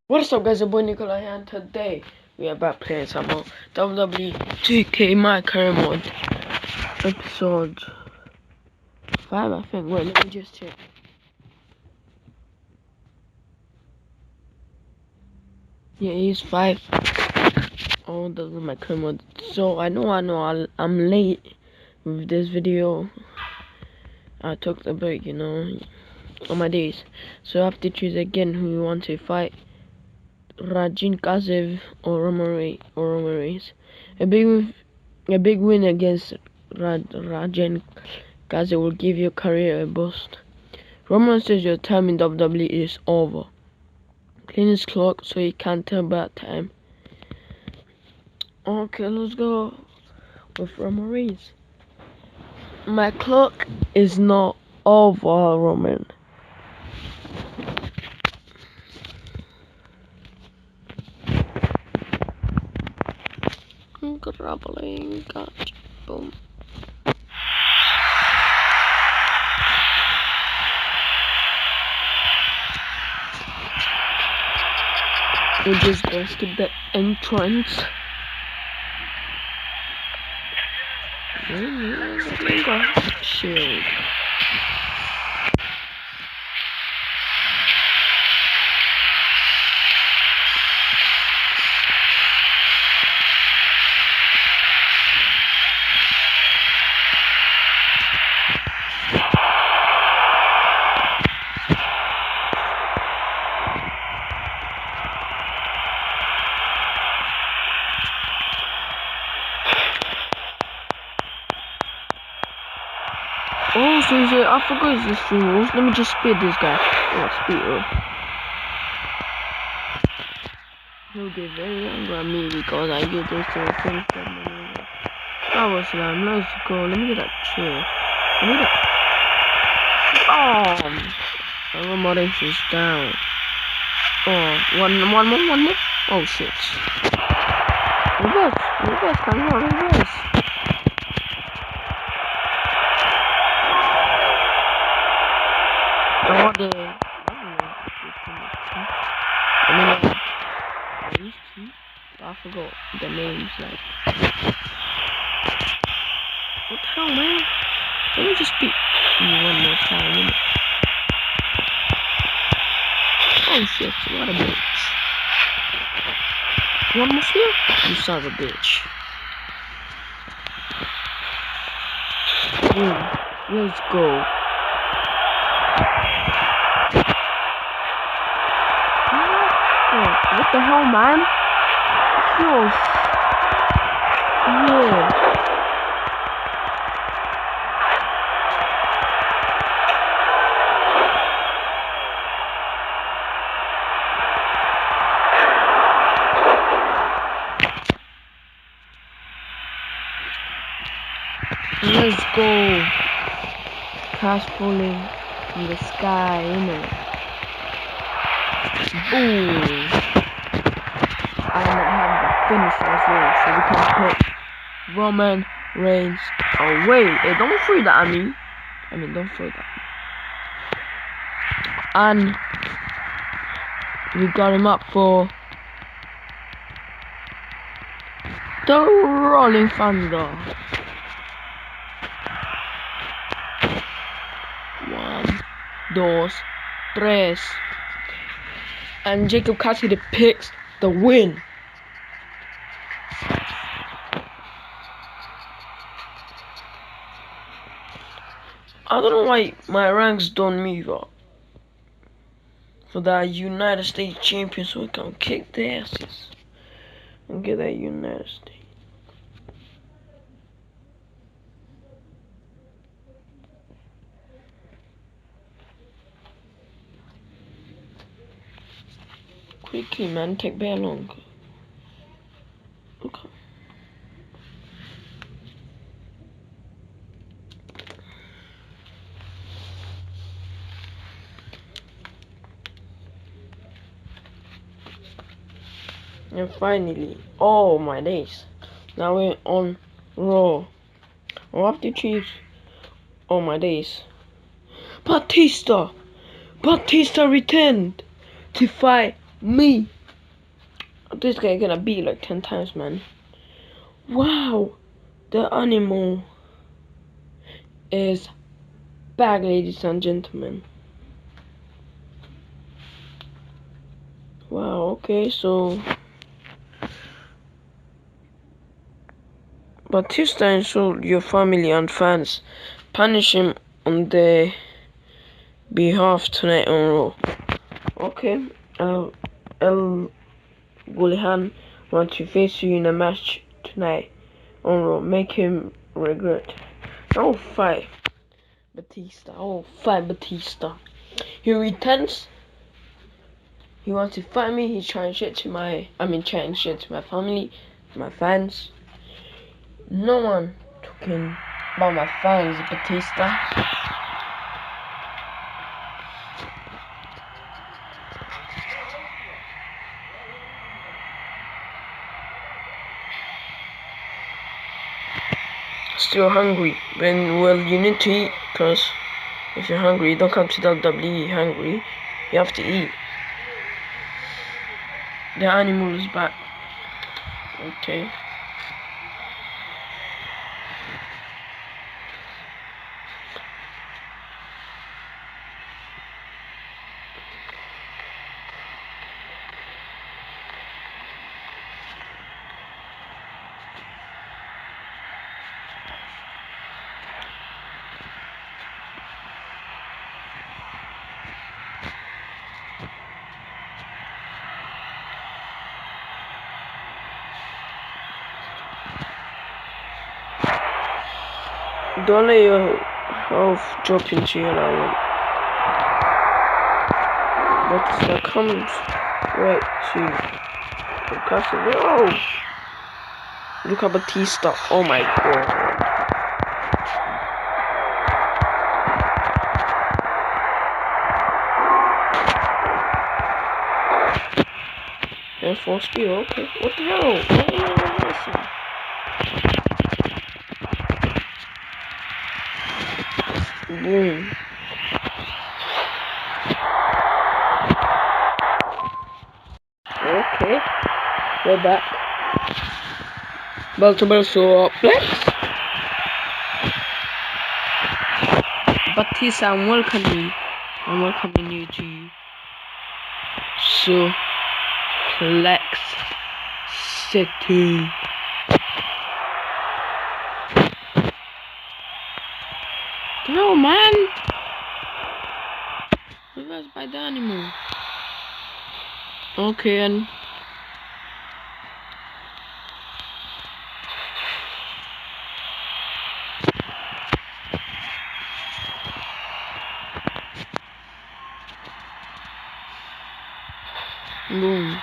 What's up, guys? Your boy Nicola here, and today we are back playing some more WWE 2K My Career Mode episode 5, I think. Wait, let me just check. Yeah, he's 5. Oh, that's my career mode. So I know I'm late with this video. I took the break, you know, on my days. So I have to choose again who you want to fight. Rajin Kazev or Romaris. A big win against Rajin Kazev will give your career a boost. Roman says your time in WWE is over. Clean his clock so he can't tell bad time. Okay, let's go with Romaris. My clock is not over, Roman. Grappling, gotcha, boom. We just go skip the entrance. Shield. Oh, so I forgot his stream rules. Let me just speed this guy. Oh, speed up. He'll get very angry at me because I get this to finish that maneuver. That was slam. Let's go. Let me get that chair. Let me get that. Oh, my motivation is down. Oh, one more. Oh shit. Reverse, come on, reverse. Oh, I forgot the names, like. What the hell, man? Let me just beat you one more time, innit? Oh shit, what a bitch. One more spear? You son of a bitch. Boom. Let's go. What the hell, man? Yo. Yeah. Let's go. Crash falling in the sky, innit? Boom. And I have the finisher as well, so we can put Roman Reigns away. Hey, don't throw that at me. Don't throw that. And we got him up for the Rolling Thunder. 1, 2, 3. And Jacob Cassidy picks the win. I don't know why my ranks don't move up for that United States champion, so we can kick their asses and get that United States. Quickly, man, take very long. Okay. And finally, oh my days, now we're on Raw. I'll have to choose, oh my days, Batista! Batista returned to fight me. This guy gonna beat like 10 times, man. Wow, the animal is back, ladies and gentlemen. Wow, okay, so Batista insulted your family and fans. Punish him on their behalf tonight on Raw. Okay, El Gulihan wants to face you in a match tonight on Raw. Make him regret. I'll fight Batista. He returns. He wants to fight me. He's trying shit to my family, my fans. No one talking about my fans, Batista. Still hungry. Well, you need to eat, cause if you're hungry, you don't come to WWE hungry. You have to eat. The animal is back. Okay. Don't let your health drop into your level. Batista comes right to cassidy. Oh! Look at Batista. Oh my god. And full speed, okay. What the hell? Boom. Okay. We're back. Multiple suplex. Batista, I'm welcoming you to Suplex City. No, man. Reversed by the animal. Okay, and boom.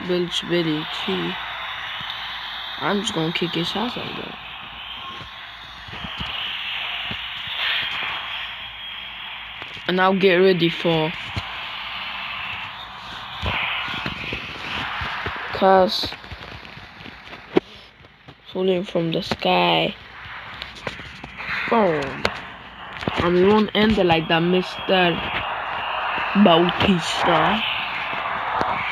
Bilge Billy T. I'm just gonna kick his ass like that. And now get ready for cars falling from the sky. Boom. And we won't end it like that, Mr. Bautista.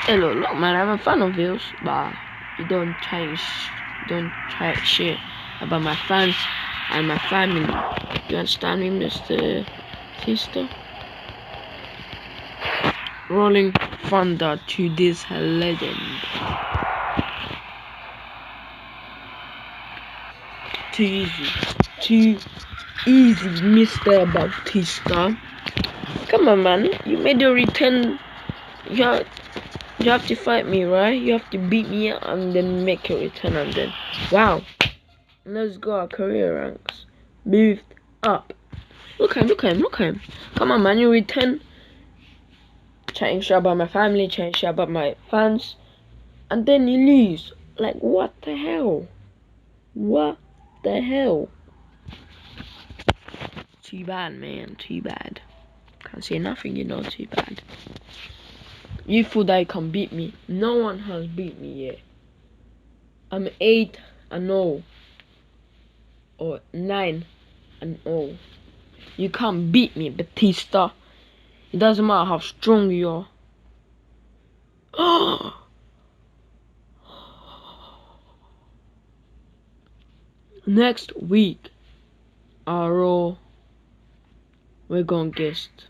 Hello, look, man, I'm a fan of yours, but you don't try shit about my fans and my family. You understand me, Mr. Bautista? Rolling thunder to this legend. Too easy, Mr. Bautista. Come on, man, you made a return. You have to fight me, right? You have to beat me up and then make a return, and then wow, let's go. Our career ranks moved up. Look at him. Come on, man, you return. Chatting shit about my family, chatting shit about my fans, and then you lose. Like, what the hell? What the hell? Too bad, man. Too bad. Can't say nothing, you know. Too bad. You thought that you can beat me. No one has beat me yet. I'm 8-0 or 9-0. You can't beat me, Batista. It doesn't matter how strong you are. Next week, our we're gonna guest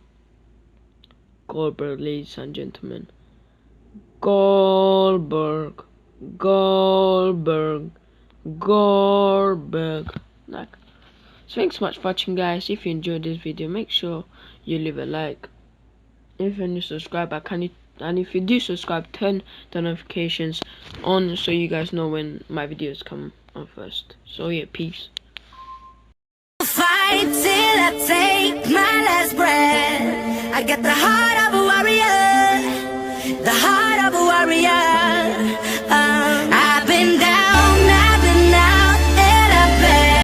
Goldberg, ladies and gentlemen. Goldberg. Like, so thanks so much for watching, guys. If you enjoyed this video, make sure you leave a like. If you're new subscriber, and if you do subscribe, turn the notifications on so you guys know when my videos come on first. So yeah, peace. Fight till I take my last breath. I got the heart of a warrior, the heart of a warrior.